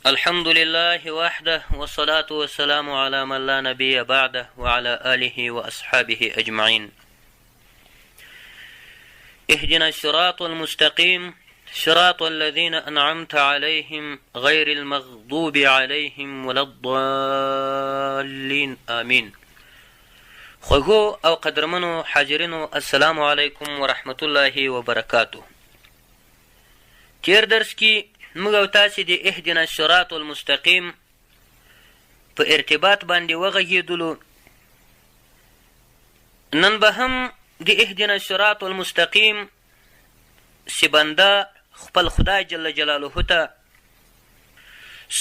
الحمد لله وحده والصلاة والسلام على من لا نبي بعده وعلى آله وأصحابه أجمعين. اهدنا الصراط المستقيم صراط الذين أنعمت عليهم غير المغضوب عليهم ولا الضالين آمين. خوږو او قدرمنو حاضرینو السلام علیکم ورحمت الله وبرکاته. تیر درس کې موږ او تاسې د اهدنا الصراط المستقیم په ارتباط باندې وغږېدلو. نن به هم د اهدنا الصراط المستقیم چې بنده خپل خدای جل جلاله ته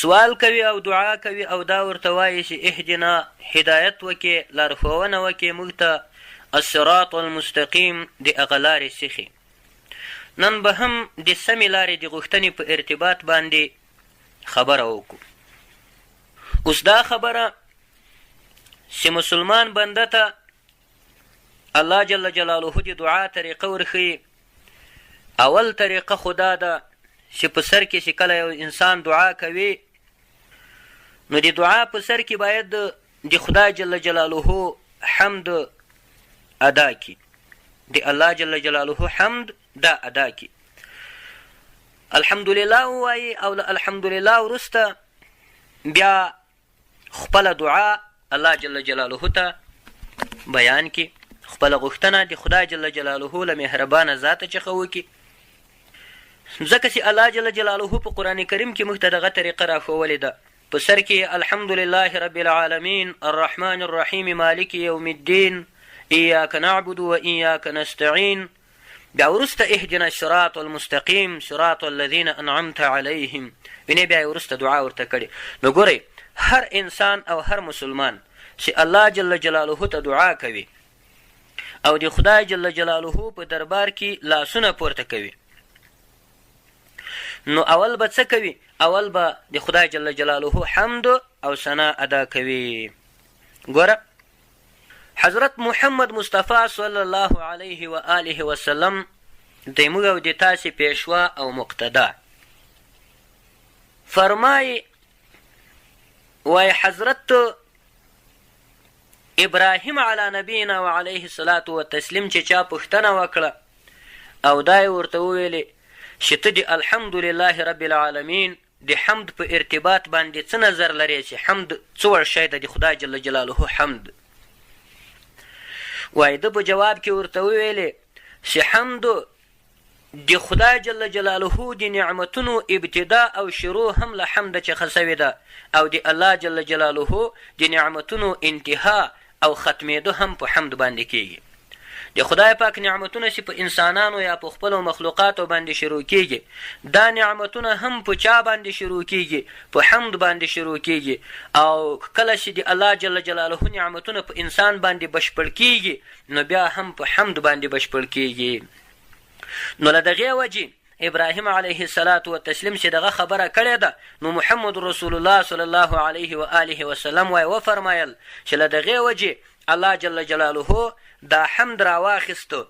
سوال کوي او دعا کوي او دا ورته وایي چې اهدنا هدایت وکړې، لارښوونه وکړې موږ ته الصراط المستقیم د هغه لارې څخې. نن به هم د سمې لارې د غوښتنې په ارتباط باندې خبره وکړو. اوس دا خبره چې مسلمان بنده ته الله جل جلاله د دعا طریقه ورښیي. اول طریقه خو دا ده چې په سر کې چې کله یو انسان دعا کوي نو د دعا په سر کې باید د خدای جل جلاله حمد ادا کړي، د الله جل جلاله حمد دا ادا کړي. الحمدلله ووایي او له الحمدلله وروسته بیا خپله دعا الله جل جلاله ته بیان کړي، خپله غوښتنه د خدای جل جلاله له مهربانه ذاته څخه وکړي. ځکه چې الله جل جلاله په قرآن کریم کې موږ ته دغه طریقه راښولې ده. په سر کې الحمدلله رب العالمین الرحمن الرحیم مالک یوم الدین ایاک نعبد و ایاک نستعین. بیا وروسته اهدنا الصراط المستقیم صراط الذین انعمت علیهم. وینې بیا یې وروسته دعا ورته کړې. نو ګورئ هر انسان او هر مسلمان چې الله جل جلاله ته دعا کوي او د خدای جل جلاله په دربار کې لاسونه پورته کوي نو اول به څه کوي؟ اول به د خدای جل جلاله حمد او ثنا ادا کوي. ګوره حضرت محمد مصطفی صلی الله علیه و آله وسلم د موږ او د تاسې پیشوا او مقتدا فرمایي، وای حضرت ابراهیم علی نبینا و علیه الصلاة والتسلیم چې چا پوښتنه وکړه او دا یې ورته وویلې چې ته د الحمدلله رب العالمین د حمد په ارتباط باندې څه نظر لرې چې حمد څه وړ شی ده د خدای جل جلاله حمد. وای ده په جواب کې ورته وویلې چې حمد د خدای جل جلاله د نعمتونو ابتدا او شروع هم له حمده څخه سوې ده او د الله جل جلاله د نعمتونو انتها او ختمېدو هم په حمد باندې کېږي. د خدای پاک نعمتونه چې په انسانانو یا په خپلو مخلوقاتو باندې شروع کېږي دا نعمتونه هم په چا باندې شروع کېږي؟ په حمد باندې شروع کېږي. او کله چې د الله جل جلاله نعمتونه په انسان باندې بشپړ کېږي نو بیا هم په حمد باندې بشپړ کېږي. نو له دغې وجې ابراهیم علیه الصلاة والتسلیم چې دغه خبره کړې ده نو محمد رسول الله صلی الله علیه و آله وسلم وایي وفرمایل چې له دغې وجې الله جل جلاله دا حمد راواخیسته.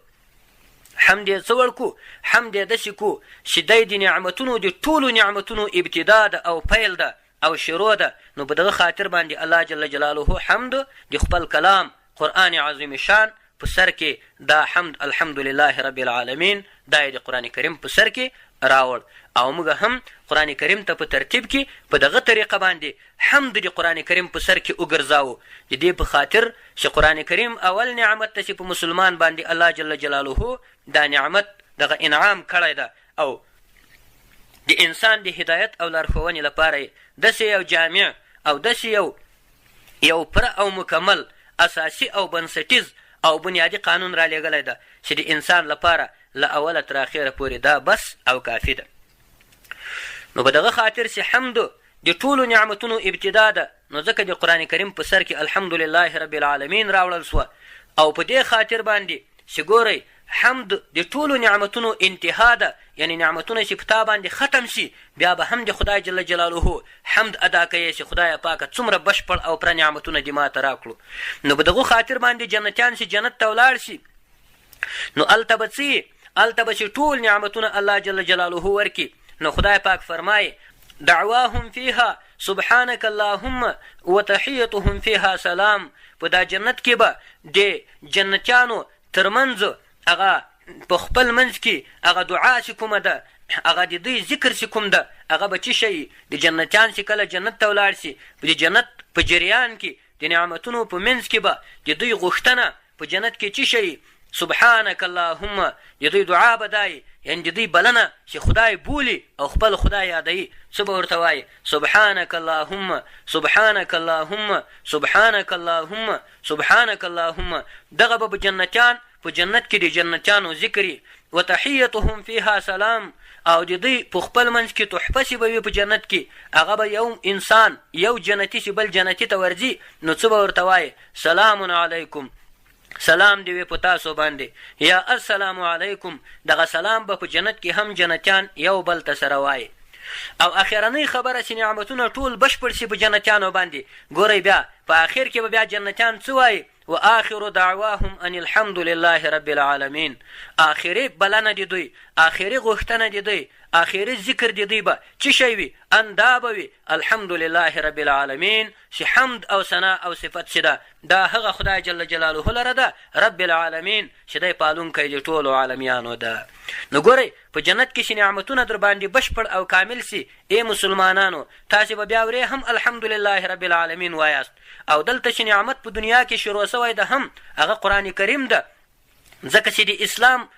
حمد یې څه وړکو؟ حمد یې داسې کو چې دی د نعمتونو د ټولو نعمتونو ابتدا ده او پیل ده او شروع ده. نو په دغه خاطر باندې الله جل جلاله حمد د خپل کلام قرآن عظیم شان په سر کې دا حمد الحمدلله رب العالمین دا یې د قرآن کریم په سر کې راوړ. او موږ هم قرآن کریم ته په ترتیب کې په دغه طریقه باندې حمد د قرآن کریم په سر کې وګرځاوو. د دې په خاطر چې قرآن کریم اول نعمت ته چې په مسلمان باندې الله جل جلاله دا نعمت دغه انعام کړی ده او د انسان د هدایت او لارښوونې لپاره یې داسې یو جامع او داسې یو پوره او مکمل اساسي او بنسټیز او بنیادي قانون را لېږلی ده چې د انسان لپاره له اوله تر اخره پورې دا بس او کافي ده. نو په دغه خاطر چې حمد د ټولو نعمتونو ابتدا ده نو ځکه د قرآن کریم په سر کې الحمدلله رب العالمین راوړل سوه او په دې خاطر باندې چې ګورئ حمد د ټولو نعمتونو انتها ده، یعنی نعمتونه چې په تا باندې ختم شي بیا به هم د خدای جل جلاله حمد ادا کوي چې خدای پاکه څومره بشپړ او پوره نعمتونه دې ماته راکړو. نو په دغه خاطر باندې جنتیان چې جنت ته ولاړ شي نو هلته به چې ټول نعمتونه الله جل جلاله ورکي. نو خدای پاک فرمایي دعواهم فيها سبحانك اللهم وتحيتهم فيها سلام. په دا جنت کې به د جنتیانو ترمنځ هغه په خپل منځ کې هغه دعا چې کومه ده، هغه د دوی ذکر چې کوم ده، هغه به څه شي؟ د جنتیان چې کله جنت ته ولاړ شي، د جنت په جریان کې د نعمتونو په منځ کې به د دوی غوښتنه په جنت کې څه شي؟ سبحانك اللهم. د دوی دعا به دای، یعنې د دوی بلنه چې خدای بولي او خپل خدای یادوي، څه به ورته وایي؟ سبحانك اللهم سبحانك اللهم سبحانك اللهم سبحانك اللهم. دغه به جنتیان په جنت کې د جنتیانو ذکري. وتحیتهم فيها سلام. او د دوی په خپل منځ کې تحفه چې به وي په جنت کې، هغه به یو انسان یو جنتي چې بل جنتي ته ورځي، نو څه به ورته وایي؟ سلام علیکم، سلام دی وي په تاسو باندې، یا السلام علیکم. دغه سلام به په جنت کې هم جنتیان یو بل ته سره وایي. او اخرنۍ خبره چې نعمتونه ټول بشپړ شي په جنتیانو باندې، ګورئ بیا په آخر کې به بیا جنتیان څه وایي؟ وآخر دعواهم ان الحمد لله رب العالمین. آخري بلنه د دوی، آخري غوښتنه د دوی، آخري ذکر د دوی به څه شی وي؟ ان دا به وي الحمد لله رب العالمین، چې حمد او ثنا او صفت چې ده دا هغه خدای جل جلاله لره ده، رب العالمین چې دی پالونکی د ټولو عالمیانو ده. نو ګورئ په جنت کې چې نعمتونه در باندې بشپړ او کامل سي، ای مسلمانانو تاسې به بیا ورې هم الحمدلله رب العالمین وایاست. او دلته چې نعمت په دنیا کې شروع سوی ده هم هغه قرآن کریم ده، ځکه چې د اسلام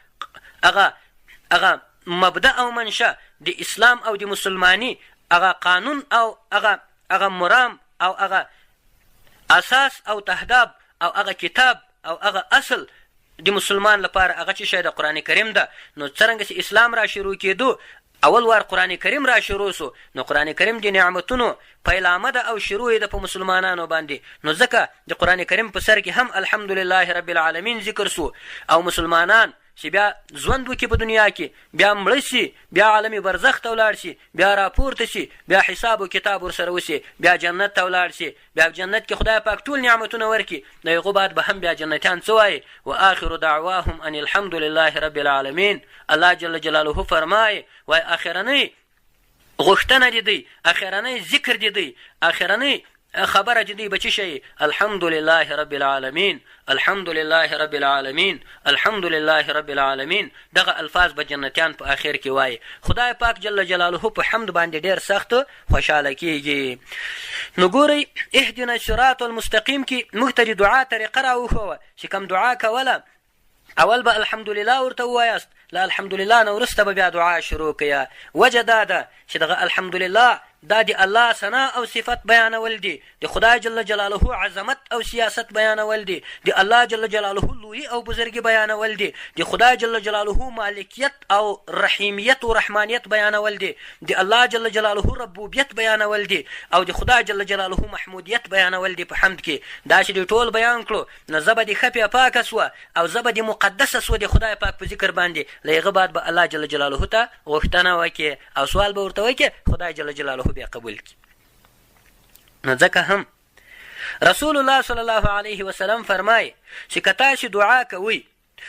هغه مبدأ او منشأ د اسلام او د مسلمانی هغه قانون او هغه مرام او هغه اساس او تهداب او هغه کتاب او هغه اصل د مسلمان لپاره هغه چې شی د قرآن کریم ده. نو څرنګه چې اسلام را شروع کېدو اول وار قرآن کریم را شروع سو، نو قرآن کریم د نعمتونو پیلامه ده او شروع یې ده په مسلمانانو باندې. نو ځکه د قرآن کریم په سر کې هم الحمدلله رب العالمین ذکر سو. او مسلمانان چې بیا ژوند وکړي په دنیا کې، بیا مړه شي، بیا عالم برزخ ته ولاړ شي، بیا راپورته شي، بیا حساب و کتاب ورسره وشي، بیا جنت ته ولاړ شي، بیا جنت کې خدای پاک ټول نعمتونه ورکړي، نو هغو بعد به هم بیا جنتیان څه وایي؟ وآخر دعواهم ان الحمد لله رب العالمین. الله جل جلاله فرمایي وایي اخرنۍ غوښتنه د دوی، اخرنۍ ذکر د دوی، اخرنۍ خبره چې دوی به څه شي؟ الحمدلله رب العالمین، الحمدلله رب العالمین، الحمدلله رب العالمین. دغه الفاظ به جنتیان په آخر کې وایي. خدای پاک جل جلاله په حمد باندې ډېر سخت خوشحاله کیږي. نو ګورئ اهدنا الصراط المستقیم کې موږ ته د دعا طریقه راوښوه چې کوم دعا کوله اول به الحمدلله ورته ووایاست، له الحمدلله نه وروسته به بیا دعا شروع کړه. وجه دا ده چې دغه الحمدلله دا د الله ثنا او صفت بیانول دي، د خدای جل جلاله عظمت او سیاست بیانول دي، د الله جل جلاله لویي او بزرګي بیانول دي، د خدای جل جلاله مالکیت او رحیمیت او رحمانیت بیانول دي، د الله جل جلاله ربوبیت بیانول دي، او د خدای جل جلاله محمودیت بیانول دي. په حمد کې دا چې ټول بیان کړو، نو زبه د خپې پاکه سوه او زبه د مقدسه سوه د خدای پاک په ذکر باندې. له هغه بعد به الله جل جلاله ته غوښتنه وکړي او سوال به ورته وکړي، خدای جل جلاله بیا قبول کی. نو ځکه هم رسول الله صلی الله علیه وسلم فرمایي چې که تاسې دعا کوئ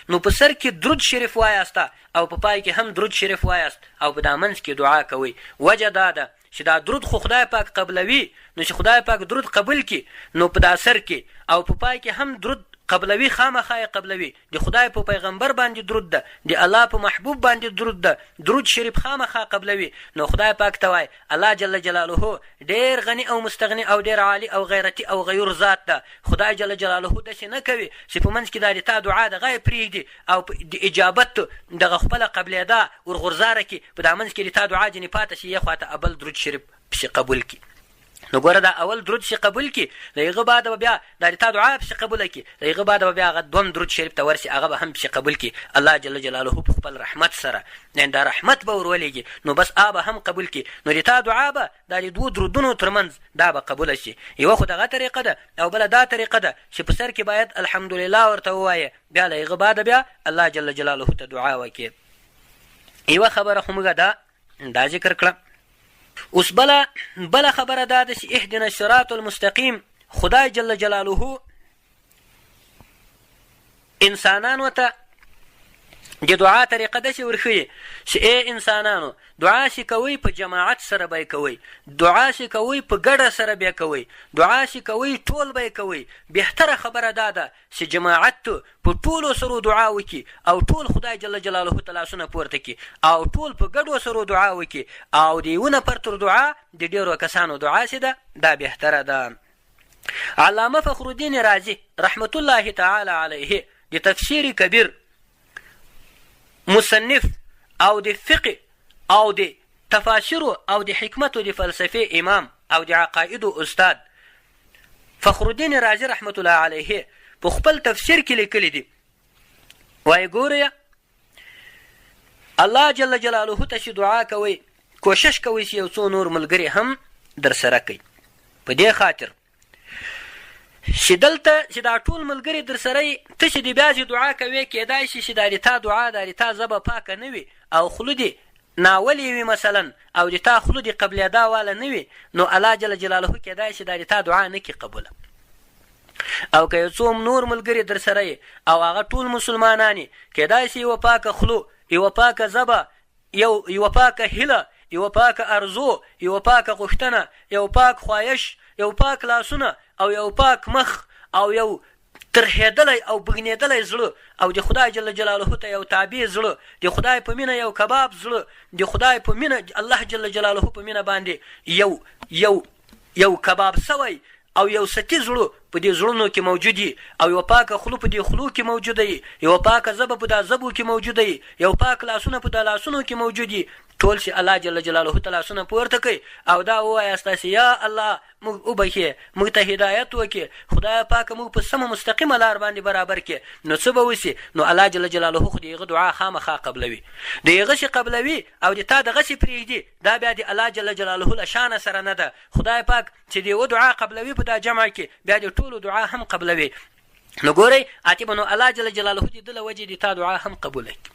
نو په سر کې درود شریف وایاسته او په پای کې هم درود شریف وایاست او په دا منځ کې دعا کوئ. وجه دا ده چې دا درود خو خدای پاک قبلوي، نو چې خدای پاک درود قبول کی نو په دا سر کې او په پای کې هم درود قبلوي، خامخا قبلوي. د خدای په پیغمبر باندې درود ده، د الله په محبوب باندې درود ده، درود شریف خامخا قبلوي. نو خدای پاک ته وایي الله جل جلاله ډېر غني او مستغني او ډېر عالی او غیرتي او غیور ذات ده. خدای جل جلاله داسې نه کوي چې په منځ کې دا د تا دعا دغه یې پرېږدي او د اجابت دغه خپله قبلېدا ورغورځاره کړي، په دا منځ کې د تا دعا ځینې پاته شي، یې خواته ابل درود شریف پسې قبول کړي. نو ګوره دا اول درود چې قبول کړي، له هغه بعد به بیا دا د تا دعا پسې قبوله کړي، له هغه بعد به بیا هغه دوم درود شریف ته ورسي، هغه به هم پسې قبول کړي. الله جل جلاله په خپل رحمت سره، یعنې دا رحمت به ورولېږي، نو بس به هم قبول کړي. نو د تا دعا به دا د دوو درودونو ترمنځ دا به قبوله شي. یوه خو دغه طریقه ده او بله دا طریقه ده چې په سر کې باید الحمدلله ورته ووایې، بیا له هغه بعد بیا الله جل جلاله ته دعا وکړي. یوه خبره خو موږ دا ذکر کړه. اوس بله خبره دا ده چې اهدنا الصراط المستقیم خدای جل جلاله انسانانو ته د دعا طریقه داسې ورښیي چې ای انسانانو دعا چې کوئ په جماعت سره به یې کوئ، دعا چې کوئ په ګډه سره به یې کوئ، دعا چې کوئ ټول به یې کوئ. بهتره خبره دا ده چې جماعت په ټولو سره دعا وکړي او ټول خدای جل جلاله ته لاسونه پورته کړي او ټول په ګډو سره دعا وکړي او د یو نفر تر دعا د ډېرو کسانو دعا چې ده دا بهتره ده. علامه فخرالدین رازي رحمت الله تعالی علیه د تفسیر کبیر مصنف او د فقه او د تفاسیر او د حکمت او د فلسفې امام او د عقایدو استاد فخرالدین رازي رحمت الله علیه په خپل تفسیر کې لیکلی دي وایي ګوره الله جل جلاله ته چې دعا کوئ کوشش کوئ چې یو څو نور ملګري هم در سره کوي. په دې خاطر چې دلته چې دا ټول ملګري در سره ته چې د بیا چې دعا کوې کیدای شي چې دا د تا دعا دا د تا ژبه پاکه نه وي او خوله دې ناولې وي مثلا او د تا خوله دې قبلېدا واله نه وي نو الله جل جلاله کیدای شي دا د تا دعا نه کړي قبوله. او که یو څو نور ملګري در سره او هغه ټول مسلمانان کیدای شي یوه پاکه خوله، یوه پاکه ژبه، یوه پاکه هیله، یوه پاکه ارزو، یوه پاکه غوښتنه، یو پاک خواهش، یو پاک لاسونه او یو پاک مخ او یو ترهېدلی او بګنېدلی زړه او د خدای جل جلاله ته یو تابع زړه، د خدای په مینه یو کباب زړه، د خدای په مینه الله جل جلاله په مینه باندې یو کباب سوی او یو ستی زړه په دې زړونو کې موجود وي او یو پاکه خوله په دې خولو کې موجوده وي، یو پاکه ژبه په دا ژبو کې موجوده وي، یو پاک لاسونه په دا لاسونو کې موجود وي. ټول چې الله جل جلاله ته لاسونه پورته کوي او دا ووایاست تاسې یا الله موږ وبخې، موږ ته هدایت وکړي، خدای پاکه موږ په سمه مستقیمه لار باندې برابر کړي. نو څه به وشي؟ نو الله جل جلاله خو د هغه دعا خامخا قبلوي، د هغه شي قبلوي او د تا دغسې پرېږدي. دا بیا د الله جل جلاله له شانه سره نه ده. خدای پاک چې د یوه دعا قبلوي په دا جمع کې بیا د ټولو دعا هم قبلوي. نو ګورئ عاطبه نو الله جل جلاله د ده له وجې د تا دعا هم قبوله کړي،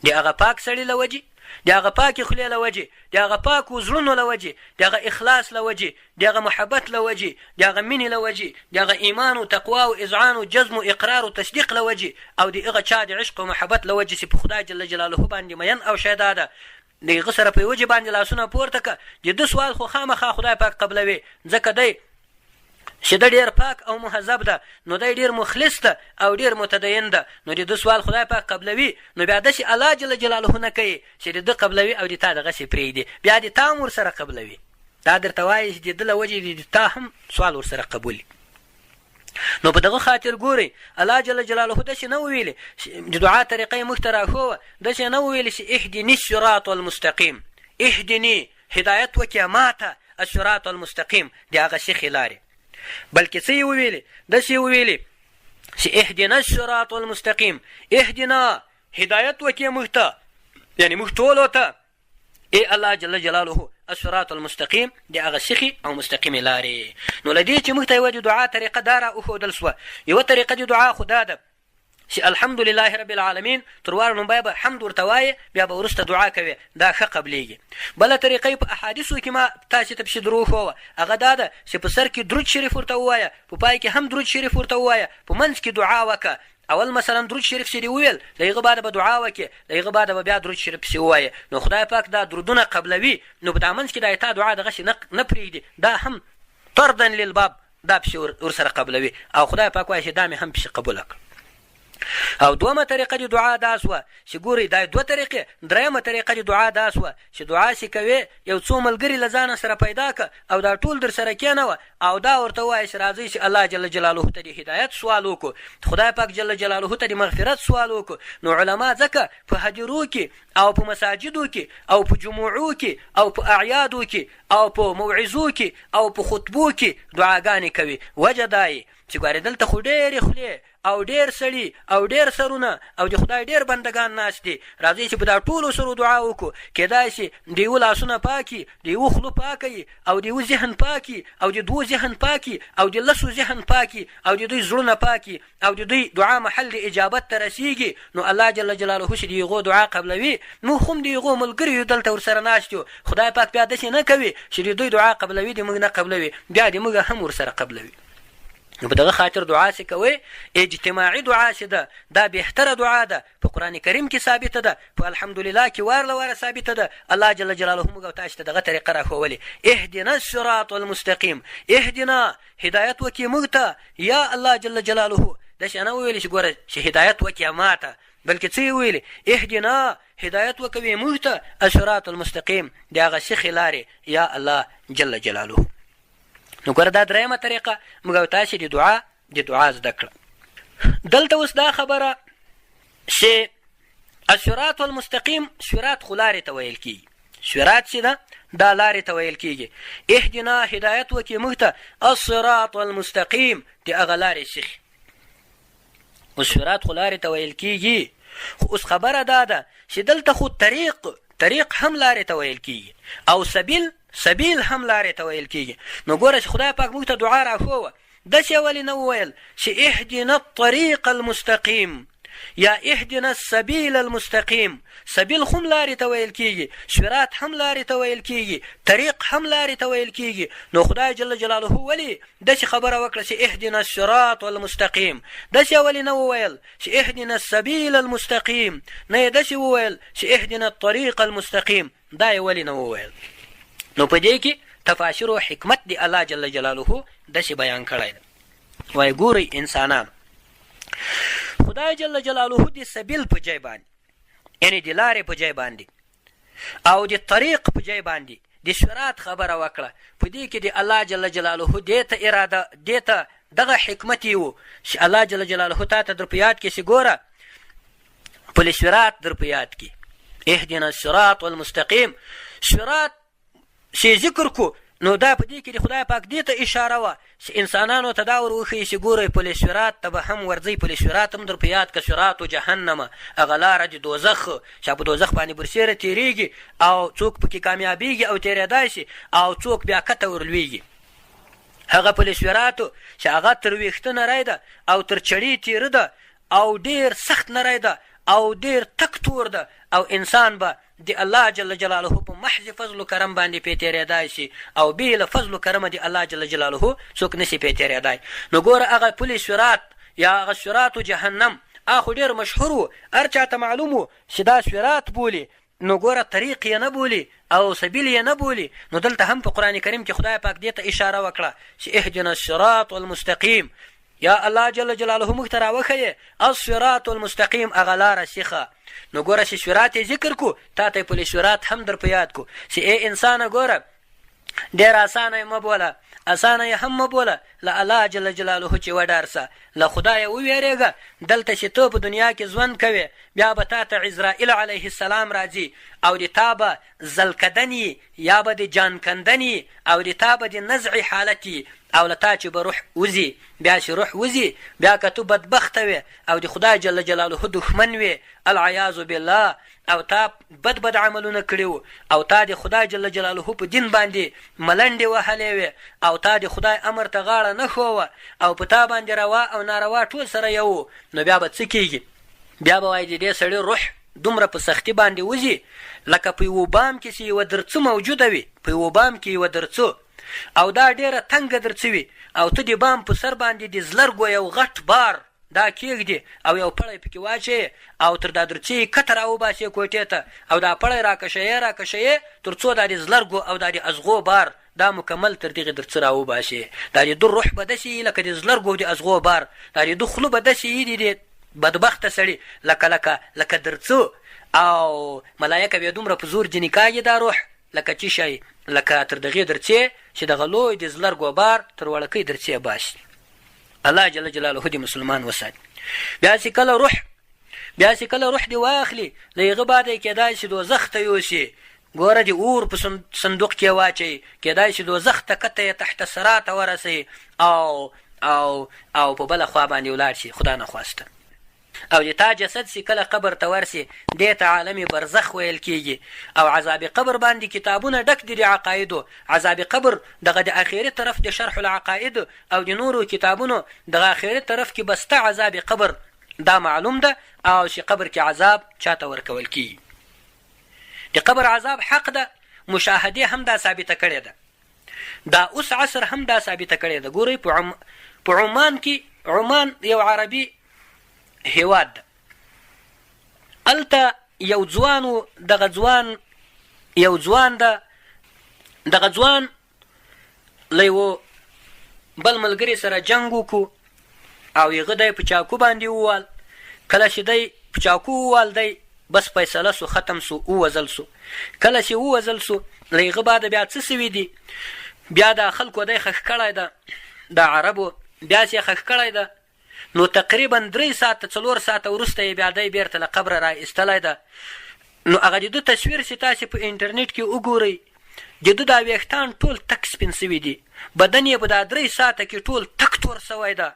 د هغه پاک سړي له وجې، د هغه پاکې خولې له وجې، د هغه پاکو زړونو له وجې، د هغه اخلاص له وجې، د هغه محبت له وجې، د هغه مینې له وجې، د هغه ایمان و تقوا و اذعان و جزم و اقرار و تصدیق له وجې او د هغه چا د عشق و محبت له وجې چې په خدای جل جلاله باندې مین او شیدا ده. د هغه سره په وجې باندې لاسونه پورته که د ده سوال خو خامخا خدای پاک قبلوي، ځکه دی چې ده ډېر پاک او مهذب ده، نو دی ډېر مخلص ده او ډېر متدین ده، نو د ده سوال خدای پاک قبلوي. نو بیا داسې الله جل جلاله نه کوي چې د ده قبلوي او د تا دغسې پرېږدي، بیا د تا هم ورسره قبلوي. دا درته وایي چې د ده له وجې د تا هم سوال ورسره قبول. نو په دغه خاطر ګورئ الله جل جلاله داسې نه وویلې د دعا طریقه یې موږ ته راښووه، داسې نه وویلې چې اهدني الصراط المستقیم، اهدني هدایت وکړه ماته الصراط المستقیم د هغه شیخې لارې، بلکې څه یې وویلې؟ داسې یې وویلې چې اهدنا الصراط المستقیم، اهدنا هدایت وکړې موږ ته، یعنې موږ ټولو ته ای الله جل جلاله الصراط المستقیم د هغه سیخې او مستقیمې لارې. نو له دې چې موږ ته یوه د دعا طریقه دا را وښودل سوه، یوه طریقه د دعا خو دا ده چې الحمدلله رب العالمین تر واره لومبی به حمد ورته وایې، بیا به وروسته دعا کوې، دا ښه قبلیږي. بله طریقه یې په احادیثو کې ما تاسې ته پسې در وښووه، هغه دا ده چې په سر کې درود شریف ورته ووایه، په پای کې هم درود شریف ورته ووایه، په منځ کې دعا وکړه. اول مثلا درود شریف چې دې وویل د هغه بعده به دعا وکړې، د هغه بعده به بیا درود شریف پسې ووایې، نو خدای پاک دا درودونه قبلوي. نو په دا منځ کې دا تا دعا دغسې نه پرېږدي، دا هم طردا للباب دا پسې ورسره قبلوي او خدای پاک وایي چې دا مې هم پسې قبوله کړه. او دومه طریقه د دعا دا سوه چې ګورئ دا دوه طریقې. درېیمه طریقه د دعا دا سوه چې دعا چې کوې یو څو ملګري له ځانه سره پیدا که او دا ټول در سره کېنوه او دا ورته ووایه چې راځئ چې الله جل جلاله ته د هدایت سوال وکړو، خدای پاک جل جلاله ته د مغفرت سوال وکړو. نو علما ځکه په هدیرو کې او په مساجدو کې او په جمعو کې او په اعیادو کې او په موعظو کې او په خطبو کې دعاګانې کوي. وجه دا یې چې ګورې دلته خو ډېرې خولې او ډېر سړي او ډېر سرونه او د خدای ډېر بندګان ناست دي، راځئ چې په دا ټولو سره دعا وکړو. کیدای شي د یوه لاسونه پاکي، د یوه خوله پاکوي او د یوه ذهن پاکي او د دوه ذهن پاکي او د لسو ذهن پاکي او د دوی زړونه پاکي او د دوی دعا محل د اجابت ته رسیږي. نو الله جل جلاله چې د هغو دعا قبلوي، موږ هم د هغو ملګري یو دلته ورسره ناست یو. خدای پاک بیا داسې نه کوي چې د دوی دعا قبلوي د موږ نه قبلوي، بیا د موږ هم ورسره قبلوي. نو په دغه خاطر دعا چې کوئ اجتماعي دعا چې ده دا بهتره دعا ده، په قرآن کریم کې ثابته ده، په الحمدلله کې وار له واره ثابته ده. الله جل جلاله موږ او تاسو ته دغه طریقه راښولې، اهدنا الصراط المستقیم، اهدنا هدایت وکړي موږ ته یا الله جل جلاله. داسې نه وویلې چې ګوره چې هدایت وکړي ما ته، بلکې څه یې ویلې اهدنا هدایت وکوي موږ ته الصراط المستقیم، د هغه سیخې لارې یا الله جل جلاله. نو ګوره دا درېیمه طریقه موږ او تاسې د دعا زده کړه. دلته اوس دا خبره چې الصراط المستقیم، صراط خو لارې ته ویل کېږي، صراط چې ده دا لارې ته ویل کېږي. اهدنا هدایت وکړي موږ ته الصراط المستقیم، د هغه لارې سیخې. اوس صراط خو لارې ته ویل کېږي، خو اوس خبره دا ده چې دلته خو طریق هم لارې ته ویل کېږي او سبیل هم لارې ته ویل کېږي. نو ګوره چې خدای پاک موږ ته دعا راښووه، داسې ولې نه وویل چې اهدنا الطریق المستقیم یا اهدنا السبیل المستقیم؟ سبیل هم لارې ته ویل کېږي، صراط هم لارې ته ویل کېږي، طریق هم لارې ته ویل کېږي. نو خدای جل جلاله ولې داسې خبره وکړه چې اهدنا الصراط المستقیم؟ داسې ولې نه وویل چې اهدنا السبیل المستقیم؟ نه یې داسې وویل چې اهدنا الطریق المستقیم؟ دا یې ولې نه وویل؟ نو په دې کې تفاسیر او حکمت دی الله جل جلاله داسې بیان کړی ده. وایي ګورئ انسانانو، خدای جل جلاله د سبیل په ځای باندې، یعنې د لارې په ځای باندې او د طریق په ځای باندې د صراط خبره وکړه. په دې کې د الله جل جلاله دې ته اراده، دې ته دغه حکمت یې و چې الله جل جلاله تا ته در په یاد کې چې ګوره پل صراط در په یاد کې اهدنا الصراط والمستقیم صراط چې ذکر کو. نو دا په دې کې د خدای پاک دې ته اشاره وه چې انسانانو ته دا ور وښیي چې ګورئ پل صراط ته به هم ورځئ، پل صراط هم در په یاد که صراط و جهنمه، هغه لاره د دوزخ چې په دوزخ باندې برسیره تېرېږي او څوک پکې کامیابېږي او تېرېدای شي او څوک بیا کته ورلوېږي. هغه پل صراط چې هغه تر ویښته نری ده او تر چړې تېره ده او ډېر سخت نری ده او ډېر تک تور ده او انسان به د الله جل جلاله په محض فضل و کرم باندې پې تېرېدای شي او بې له فضل و کرمه د الله جل جلاله څوک نشي پې تېرېدای. نو ګوره هغه پل صراط یا هغه صراط و جهنم هغه خو ډېر مشهور و، هر چا ته معلوم و چې دا صراط بولي. نو ګوره طریق یې نه بولي او سبیل یې نه بولي. نو دلته هم په قرآن کریم کې خدای پاک دې ته اشاره وکړه چې اهدنا الصراط المستقیم، یا الله جل جلاله موږ ته راوښیې الصراط المستقیم، هغه لاره سیخه. نو ګوره چې صراط یې ذکر کو، تا ته یې پل صراط هم در په یاد کو چې ای انسانه ګوره ډېر اسانه یې مه بوله، اسانه یې هم مه بوله، له الله جل جلاله چې وډار سه، له خدایه وویرېږه. دلته چې ته په دنیا کې ژوند کوې بیا به تا ته عزرائیل علیه السلام راځي او د تا به زلکدن یا به د جان کندن او د تا به د نزع حالت او له تا چې به روح وځي، بیا چې روح وځي بیا که تو بدبخته وې او د خدای جل جلاله دښمن وې العیاذ بالله او تا بد عملونه کړي او تا د خدای جل جلاله په دین باندې ملنډې وهلې وې او تا د خدای امر ته غاړه نه ښووه او په تا باندې روا او ناروا ټول سره یو، نو بیا به څه کېږي؟ بیا به وایي د دې سړي روح دومره په سختي باندې وځي لکه په یوه بام کې چې یوه درڅه موجوده وي، په یوه بام کې یوه درڅه او دا ډېره تنګه درڅه وي او ته د بام په سر باندې د زلرګو یو غټ بار دا کېږدې او یو پړی پکې واچوې او تر دا درڅې یې کته راوباسې کوټې ته او دا پړی راکشیې تر څو دا د زلرګو او دا د ازغو بار دا مکمل تر دغې درڅه راوباسې. دا د ده روح به داسې وي لکه د زلرګو او د ازغو بار، دا د ده خوله به داسې وي د بدبخته سړي لکه درڅه او ملایکه بیا دومره په زور جنې کاږي دا روح لکه چې شی لکه تر دغې درڅې چې دغه لوی د زلرګو بار تر وړکۍ درڅې باسي. الله جل جلاله دې مسلمان وساتي. بیا چې کله روح دې واخلي له هغه بعد یې کېدای شي دوزخ ته یوسي، ګوره د اور په صندوق کې واچوي، کېدای شي دوزخ ته کته یې تحت صراط ورسوي او په بله خوا باندې ولاړ شي خدا نخواسته. او د تا جسد چې کله قبر ته ورسي دې ته عالم برزخ ویل کېږي او عذاب قبر باندې کتابونه ډک دي د عقایدو. عذاب قبر دغه د آخري طرف د شرح العقاید او د نورو کتابونو دغه آخري طرف کې بسته عذاب قبر دا معلوم ده او چې قبر کې عذاب چاته ورکول کېږي. د قبر عذاب حق ده، مشاهدې هم دا ثابته کړې ده دا اوس عصر هم دا ثابته کړې ده. ګورئ په عمان کې، عمان یو عربي هیواد ده، هلته یو ځوان و، دغه ځوان یو ځوان ده، دغه ځوان له یوه بل ملګري سره جنګ وکړو او هغه دی په چاقو باندې ووال. کله چې دی په چاقو ووال دی بس فیصله سو، ختم سو، ووژل سو. کله چې ووژل سو له هغه بعده بیا څه سوي دي، بیا د خلکو دی خښ کړی ده، د عربو بیا چې خښ کړی ده، نو تقریبا 3 ساعته 4 ساعته وروسته یې بیا دی بیرته له قبره را ایستلی ده. نو هغه د ده تصویر چې تاسې په انټرنیټ کې وګورئ، د ده دا ویښتان ټول تک سپین سوي دي، بدن یې په دا 3 ساعته کې ټول تک تور سوی ده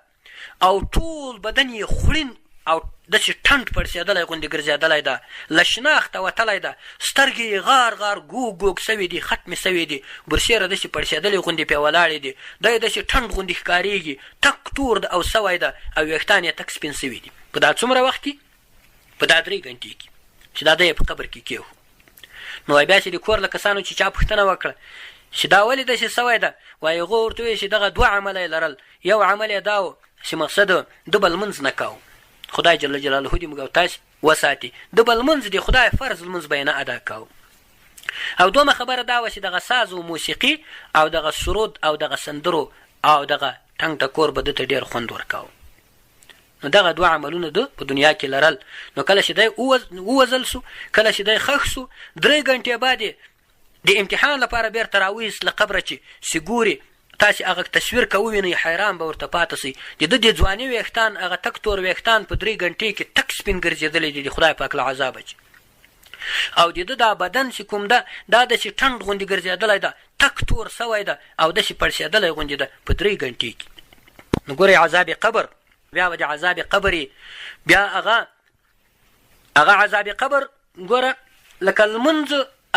او ټول بدن یې خوړین او داسې ټنډ پړسېدلی غوندې ګرځېدلی ده، له شناخته وتلی ده، سترګې یې غار غار ګوګ ګوګ سوي دي، ختمې سوي دي، برسېره داسې پړسېدلې غوندې پرې ولاړې دي، دا یې داسې ټنډ غوندې ښکارېږي، تک تور ده او سوی ده او ویښتان یې تک سپین سوي دي. په دا څومره وخت کې؟ په دا 3 غنټې کې چې دا دی په قبر کې کېښو. نو وایي بیا چې د کور له کسانو چې چا پوښتنه وکړه چې دا ولې داسې سوی ده، وایي هغه ورته وویل چې دغه 2 عمله یې لرل. یو عمل یې دا و چې مقصد د بل لمونځ نه کوو، خدای جل جلاله دې موږ او تاسې وساتي، د بل لمونځ دې خدای فرض لمونځ به یې نه ادا کوو. او دومه خبره دا وه چې دغه ساز و موسیقي او دغه سرود او دغه سندرو او دغه ټنګ ټکور به ده ته ډېر خوند ورکاوه. نو دغه 2 عملونه ده په دنیا کې لرل. نو کله چې دی ووژل سو، کله چې دی خښ سو، 3 غنټې بعد یې د امتحان لپاره بیرته راویست له قبره چې ګوري تاسې هغه تصویر که ووینئ حیران به ورته پاته سئ. د ده د ځواني ویښتان، هغه تک تور ویښتان په 3 غنټې کې تک سپین ګرځېدلی دي د خدای پاک له عذابه چې، او د ده دا بدن چې کوم ده دا داسې ټنډ غوندې ګرځېدلی ده، تک تور سوی ده او داسې پړسېدلی غوندې ده په 3 غنټې کې. نو ګورئ عذاب قبر، بیا به د عذاب قبر بیا هغه عذاب قبر ګوره لکه لمونځ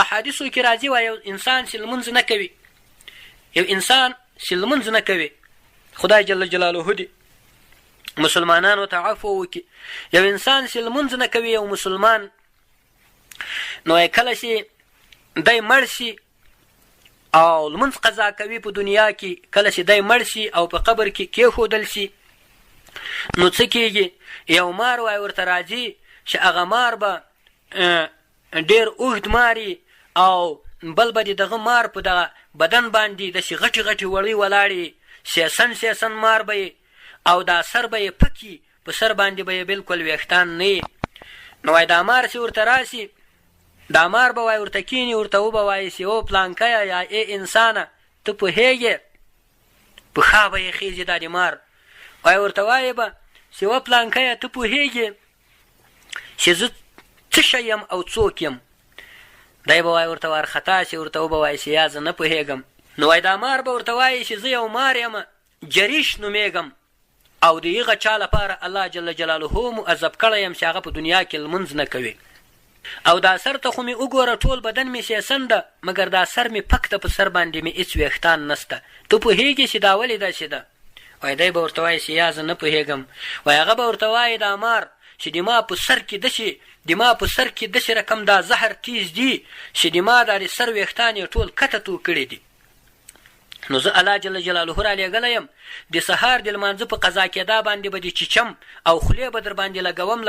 احادیثو کې راځي، وایي یو انسان چې لمونځ نه کوي، یو انسان چې لمونځ نه کوي، خدای جل جلاله دې مسلمانانو ته عفو وکړي، یو انسان چې لمونځ نه کوي، یو مسلمان، نو کله چې دی مړ شي او لمونځ قضا کوي په دنیا کې، کله چې دی مړ شي او په قبر کې کېښودل شي، نو څه کېږي؟ یو مار وایي ورته راځي چې هغه مار به ډېر اوږد ماري او بل به د دغه مار په دغه بدن باندې داسې غټې غټې وړۍ ولاړې، سیسن مار به او دا سر به یې پکي، په سر باندې به یې بلکل ویښتان نه. نو وایي دا مار چې ورته راسي، دا مار به وایي ورته کیني، ورته وبه وایي چې او پلانکیه یا ای انسانه ته پوهېږې؟ په ښه به یې خېږي دا د مار، وایي ورته وایي به چې و پلانکیه ته پوهېږې چې زه څه شی یم او څوک یم؟ دی به وایي ورته وارخطا شي، ورته وبه وایي چې یا زه نه پوهېږم. نو وایي دا مار به ورته وایي چې زه یو مار یم، جریش نومېږم او د هغه چا لپاره الله جل جلاله معذب کړی یم چې هغه په دنیا کې لمونځ نه کوي، او دا سر ته خو مې وګوره ټول بدن مې سیسن ده، مګر دا سر مې پک ده، په سر باندې مې هېڅ ویښتان نسته، ته پوهېږې چې دا ولې داسې ده؟ وایي دی به ورته وایي چې یا زه نه پوهېږم. وایي هغه به ورته وایي دا مار چې د ما په سر کې داسې رقم دا زهر تیز دي چې د ما دا د سر ویښتان یې ټول کته تو کړي دي. نو زه الله جل جلاله را لېږلی یم، د سهار د لمانځه په قضا کېدا باندې به د چیچم او خولې به در باندې لګوم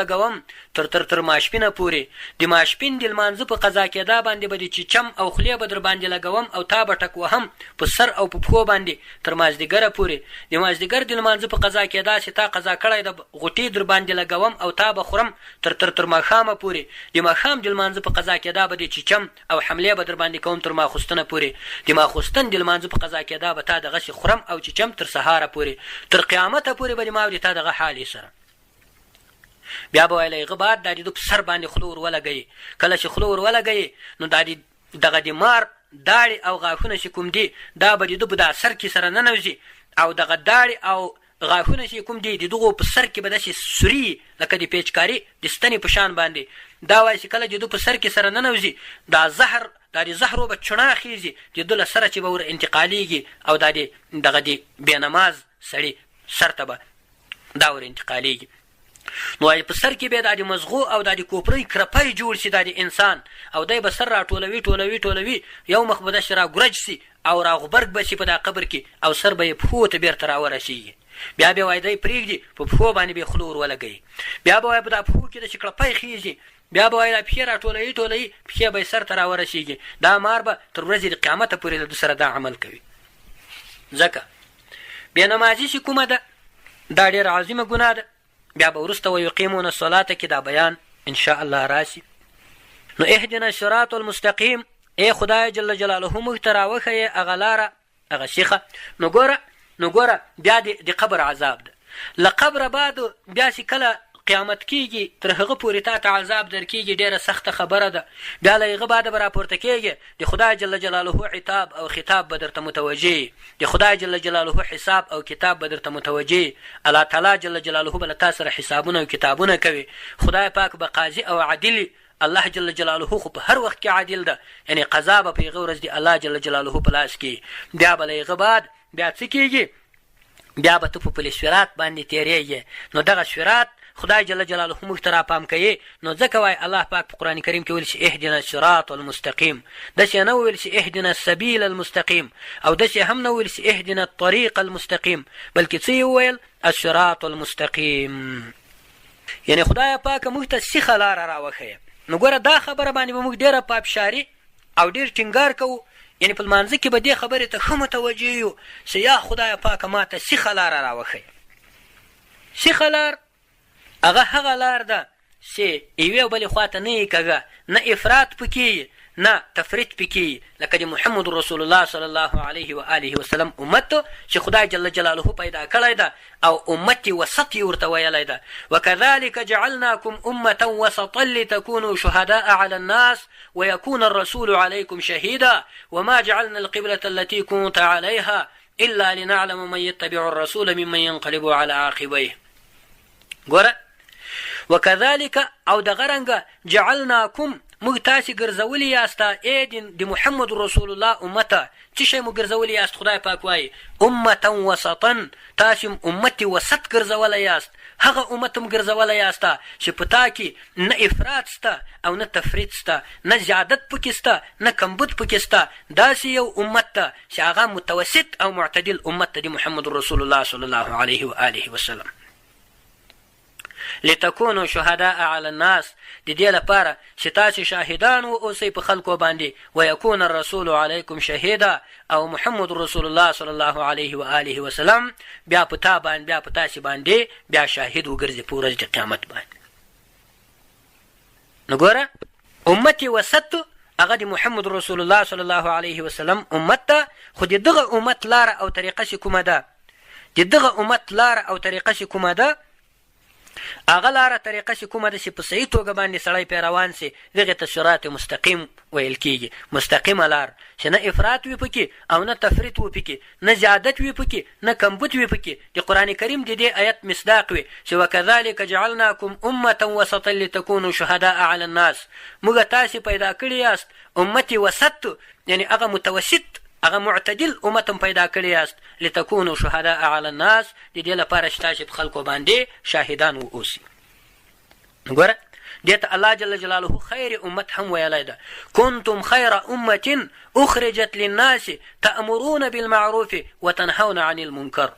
تر ماشپینه پورې، د ماشپین د لمانځه په قضا کېدا باندې به د چیچم او خولې به در باندې لګوم او تا به ټک وهم په سر او په پښو باندې تر مازدیګره پورې، د مازدیګر د لمانځه په قضا کېدا چې تا قضا کړی د غوټې در باندې لګوم او تا به خورم تر ماښامه پورې، د ماښام د لمانځه په قضا کېدا به د چیچم او حملې به در باندې کوم تر ماخوستنه پورې، د ماخوستن د لمانځه په قضا کېدا به تا دغسې خورم او چیچم تر سهاره پورې، تر قیامته پورې به د ما او د تا دغه حال سره. بیا به وایي له هغه بعد دا د ده په سر باندې خوله ور ولګوي، کله چې خوله ور ولګوي نو دا دغه د مار داړې او غاښونه چې کوم دي دا به د ده په دا سر کې سره ننوځي، او دغه داړې او غاښونه چې کوم دي د دغو په سر کې به داسې سوري لکه د پیچکاري د ستنې په شان باندې، دا وایي چې کله د ده په سر کې سره ننوځي دا د زهرو به چڼا خېږي، د ده له سره چې به ور انتقالېږي او دا دغه د بېنماز سړي سر ته به دا ور انتقالېږي. نو په سر کې به د مزغو او د کوپرۍ کرپی جوړ شي د انسان او دی به سر راټولوي یو مخ به داسې راګرج سي او راغبرګ به شي په دا قبر کې او سر به یې پښو ته بیرته راورسېږي. بیا به وایي دی پرېږدي په پښو باندې به خلور ولګوي. بیا به وایي په دا پښو کې داسې کړپی خېږي. بیا به وایي دا پښې راټولوي پښې به یې سر ته راورسېږي. دا مار به تر ورځې د قیامته پورې د سره دا عمل کوي. ځکه بېنمازي چې کومه ده دا ډېره عظیمه ګناه ده. بیا به وروسته ویقیمون الصلاة کې دا بیان انشاء الله راشي. نو اهدنا الصراط المستقیم، ای خدای جل جلاله موږ ته راوښیې هغه لاره هغه سیخه. نو ګوره بیا د قبر عذاب ده. له قبره بعد بیا چې کله قیامت کېږي تر هغه پورې تا ته عذاب در کېږي، ډېره سخته خبره ده. بیا له هغه بعده به راپورته کېږي، د خدای جل جلاله عتاب او خطاب به درته متوجه، د خدای جل جلاله حساب او کتاب به درته متوجه. الله تعالی جل جلاله به له تا سره حسابونه او کتابونه کوي. خدای پاک به قاضي او عادل. الله جل جلاله خو په هر وخت کې عادل ده، یعنی قضا به په هغه ورځ د الله جل جلاله په لاس کې. بیا به له هغه بعد بیا څه کېږي؟ بیا به ته په پل صراط باندې تېرېږي. نو دغه صراط خدای جل جلاله موږ ته راپام کوي. نو ځکه وایي الله پاک په قرآن کریم کې ویل چې اهدنا الصراط المستقیم، داسې نه ویل چې اهدنا السبیل المستقیم، او داسې هم نه ویل چې اهدنا الطریق المستقیم، بلکې څه یې وویل؟ الصراط المستقیم. یعنی خدای پاک موږ ته سیخه لاره راوښیه. نو ګوره دا خبره باندې به موږ ډېره پاپشاري او ډېر ټینګار کوو، یعنی په لمانځه کې به دې خبرې ته ښه متوجه یو چې یا خدای پاکه ما ته سیخه لاره راوښیه. سیخه لار هغه لار ده چې یوې بلې خوا ته نه یې کږه، نه افراط پکې نه تفریط پکې، لکه د محمد رسول الله صلی الله علیه و آله وسلم امت چې خدای جل جلاله پیدا کړی ده او امت وسط یې ورته ویلی ده. وکذلک جعلناکم امة وسطا لتكونوا شهداء على الناس ويكون الرسول عليكم شهيدا وما جعلنا القبلة التي كنت عليها إلا لنعلم من يتبع الرسول ممن ينقلب على عاقبيه. ګوره وکذلک او دغه رنګه جعلناکم موږ تاسې ګرځولي یاسته ای د محمد رسول الله امته. څه شی مو ګرځولي یاست؟ خدای پاک وایي امة وسطا، تاسې امت وسط ګرځولی یاست. هغه امت هم ګرځولی یاسته چې په تا کې نه افراط سته او نه تفریط سته، نه زیادت پکې سته نه کمبود پکې سته. داسې یو امت ته چې هغه متوسط او معتدل امت ته د محمد رسول الله صلی الله علیه و آله وسلم. لتكونوا شهداء على الناس، د دې لپاره چې تاسې شاهدان واوسئ په خلکو باندې. ويكون الرسول عليكم شهيدا، او محمد رسول الله صلی الله علیه و آله وسلم بیا په تا باندې بیا په تاسې باندې بیا شاهد وګرځي په ورځ د قیامت باندې. نو ګوره امت وسط هغه د محمد رسول الله صلی الله علیه وسلم امت ته. خو د دغه امت لاره او طریقه چې کومه ده، د دغه امت لاره او طریقه چې کومه ده، هغه لاره طریقه چې کومه ده چې په صحیح توګه باندې سړی پرې روان سي، دغې ته صراط مستقیم ویل کېږي. مستقیمه لار چې نه افراط وي پکې او نه تفریط وي پکې، نه زیادت وي پکې نه کمبود وي پکې. د قرآن کریم د دې آیت مصداق وي چې وکذلک جعلناکم امة وسطا لتكونوا شهداء على الناس. موږ تاسې پیدا کړي یاست امت وسط، یعنی هغه متوسط هغه معتدل امت هم پیدا کړي یاست. لتكونوا شهداء على الناس، د دې لپاره چې تاسې په خلکو باندې شاهدان واوسئ. ګوره دې ته الله جل جلاله خیر امت هم ویلی ده. کنتم خیر امة اخرجت للناس تأمرون بالمعروف وتنهون عن المنکر.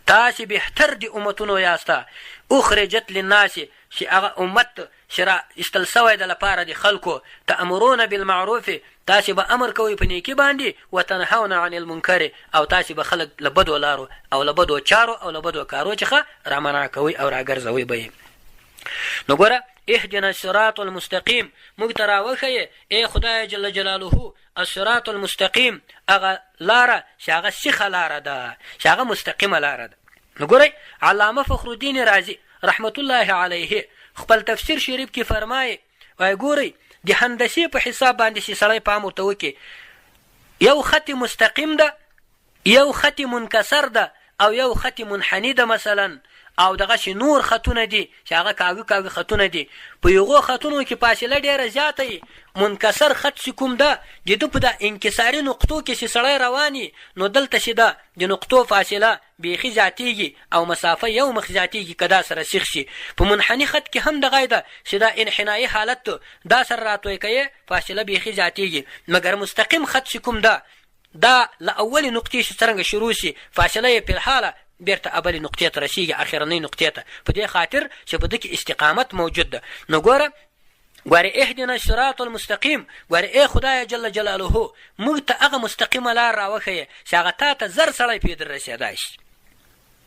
تاسې بهتر د امتونو یاسته. اخرجت للناس چې هغه امت چې را ایستل سوی د لپاره د خلکو. تأمرون بالمعروف، تاسې به امر کوئ په نیکي باندې. وتنهون عن المنکر، او تاسې به خلک له بدو لارو او له بدو چارو او له بدو کارو څخه رامنع کوئ او راګرځوئ به یې. نو ګوره اهدنا الصراط المستقیم موږ ته راوښیې ای خدای جل جلاله الصراط المستقیم، هغه لاره چې هغه سیخه لاره ده، چې هغه مستقیمه لاره ده. نو ګورئ علامه فخرالدین رازي رحمت الله علیه خپل تفسیر شریف کې فرمایي، وایي ګورئ د هندسې په حساب باندې چې سړی پام ورته وکړي، یو خط مستقیم ده، یو خط منکسر ده، او یو خط منحنی ده مثلا، او دغه نور خطونه دي چې هغه کاږه کاږه خطونه دي. په یغو خطونو کې فاصله ډیره زیاته وي. منکسر خط چې کوم ده د ده په د انکساري نقطو کې چې سړی رواني، نو دلته چې ده د نقطو فاصله بیخي زیاتیږي او مسافه یو مخ زیاتیږي که دا سره سیخ شي. په منحني خط کې هم دغه ده چې دا انحنایي حالت دا سره راتوی کوي فاصله بیخي زیاتیږي. مګر مستقیم خط چې کوم ده دا له اولې نقطې چې څرنګه شروع شي فاصله یې په الحاله بیرته اولې نقطې ته رسیږي، اخرنۍ نقطې ته، په دې خاطر چې په ده کې استقامت موجود ده. نو ګوره اهدنا الصراط المستقیم، ګوره ای خدای جل جلاله موږ ته هغه مستقیمه لار راوښیې چې هغه تا ته زر سړی پې در رسېدای شي.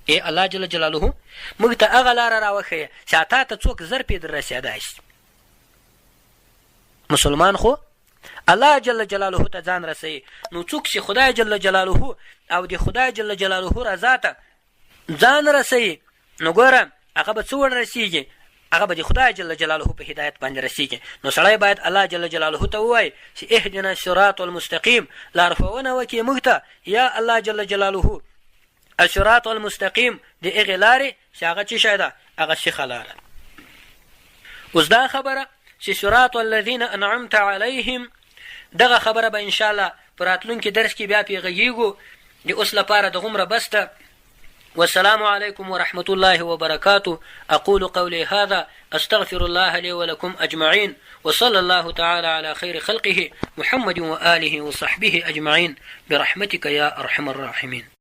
ای الله جل جلاله موږ ته هغه لاره راوښیې چې تا ته څوک زر پې در رسېدای شي. مسلمان خو الله جل جلاله ته ځان رسوي، نو څوک چې خدای جل جلاله او د خدای جل جلاله رضا ته ځان رسوي نو ګوره هغه به څه ور رسېږي؟ هغه به د خدای جل جلاله په هدایت باندې رسېږي. نو سړی باید الله جل جلاله ته ووایي چې اهدنا الصراط المستقیم، لارښوونه وکړي موږ ته یا الله جل جلاله الصراط المستقیم، د هغې لارې چې هغه څه شی ده؟ هغه سیخه لاره. اوس دا خبره چې صراط الذین انعمت علیهم، دغه خبره به انشاءالله په راتلونکي درس کې بیا پې غږیږو. د اوس لپاره دغومره بس ده. والسلام عليكم ورحمة الله وبركاته. أقول قولي هذا أستغفر الله لي ولكم أجمعين، وصلى الله تعالى على خير خلقه محمد وآله وصحبه أجمعين برحمتك يا أرحم الراحمين.